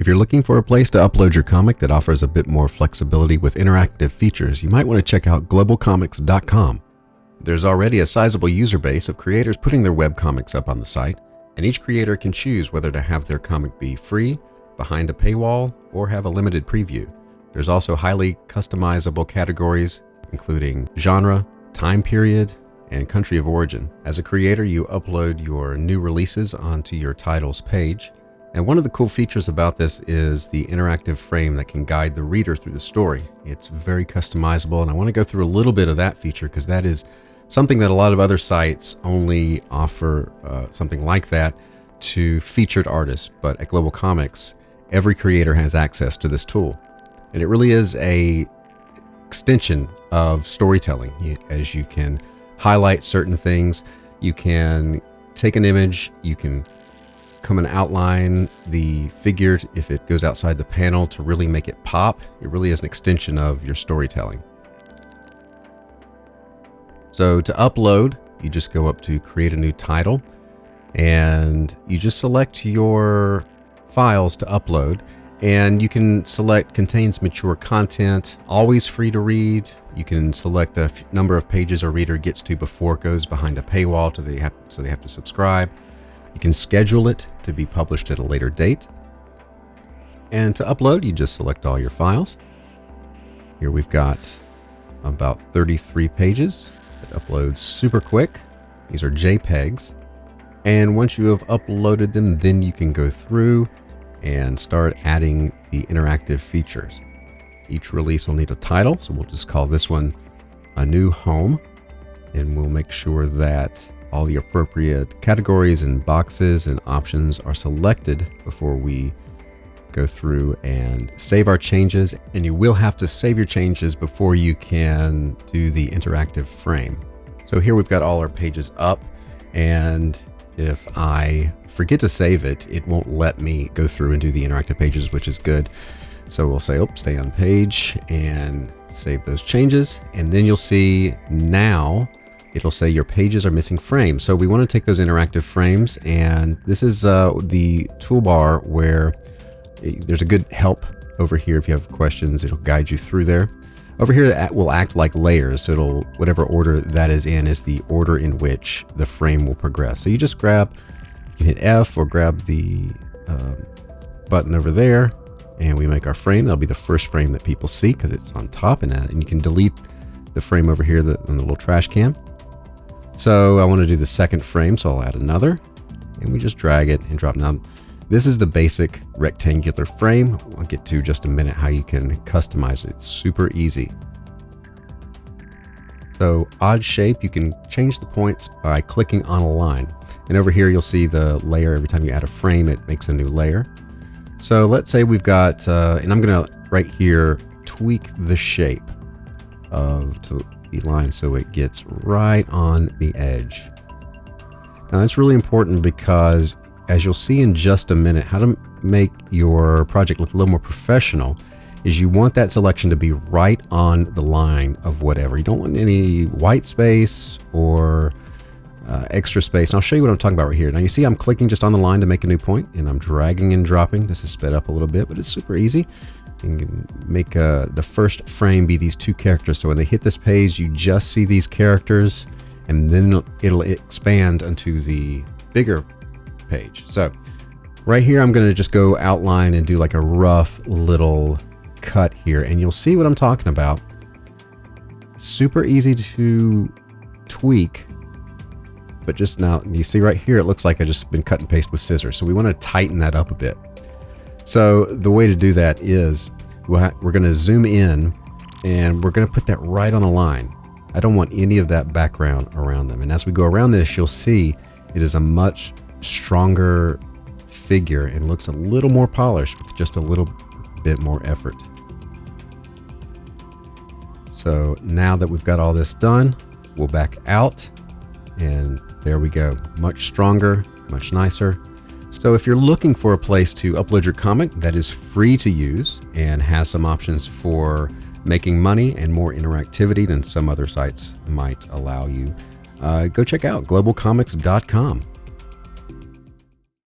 If you're looking for a place to upload your comic that offers a bit more flexibility with interactive features, you might want to check out globalcomics.com. There's already a sizable user base of creators putting their webcomics up on the site, and each creator can choose whether to have their comic be free, behind a paywall, or have a limited preview. There's also highly customizable categories, including genre, time period, and country of origin. As a creator, you upload your new releases onto your titles page. And one of the cool features about this is the interactive frame that can guide the reader through the story. It's very customizable, and I want to go through a little bit of that feature because that is something that a lot of other sites only offer something like that to featured artists. But at Global Comics, every creator has access to this tool. And it really is an extension of storytelling, as you can highlight certain things. You can take an image, you can come and outline the figure if it goes outside the panel to really make it pop. It really is an extension of your storytelling. So to upload, you just go up to create a new title and you just select your files to upload, and you can select contains mature content, always free to read. You can select a number of pages a reader gets to before it goes behind a paywall so they have to subscribe. You can schedule it to be published at a later date. And to upload, you just select all your files. Here we've got about 33 pages. It uploads super quick. These are JPEGs. And once you have uploaded them, then you can go through and start adding the interactive features. Each release will need a title, so we'll just call this one A New Home. And we'll make sure that all the appropriate categories and boxes and options are selected before we go through and save our changes. And you will have to save your changes before you can do the interactive frame. So here we've got all our pages up, and if I forget to save it, it won't let me go through and do the interactive pages, which is good. So we'll say, stay on page and save those changes. And then you'll see now it'll say your pages are missing frames. So we want to take those interactive frames, and this is the toolbar where there's a good help over here. If you have questions, it'll guide you through there. Over here, it will act like layers. So it'll, whatever order that is in, is the order in which the frame will progress. So you just grab, you can hit F or grab the button over there, and we make our frame. That'll be the first frame that people see because it's on top, and you can delete the frame over here on the little trash can. So I want to do the second frame, so I'll add another, and we just drag it and drop. Now, this is the basic rectangular frame. I'll get to just a minute how you can customize it. It's super easy. So odd shape, you can change the points by clicking on a line. And over here, you'll see the layer. Every time you add a frame, it makes a new layer. So let's say we've got, and I'm gonna right here, tweak the shape of the line so it gets right on the edge. Now that's really important because, as you'll see in just a minute, how to make your project look a little more professional is you want that selection to be right on the line of whatever. You don't want any white space or extra space. And I'll show you what I'm talking about right here. Now you see I'm clicking just on the line to make a new point, and I'm dragging and dropping. This is sped up a little bit, but it's super easy. You can make the first frame be these two characters. So when they hit this page, you just see these characters, and then it'll expand onto the bigger page. So right here, I'm going to just go outline and do like a rough little cut here, and you'll see what I'm talking about. Super easy to tweak, but just now you see right here, it looks like I just been cut and paste with scissors. So we want to tighten that up a bit. So the way to do that is we're going to zoom in, and we're going to put that right on the line. I don't want any of that background around them. And as we go around this, you'll see it is a much stronger figure and looks a little more polished with just a little bit more effort. So now that we've got all this done, we'll back out, and there we go. Much stronger, much nicer. So if you're looking for a place to upload your comic that is free to use and has some options for making money and more interactivity than some other sites might allow you, go check out globalcomics.com.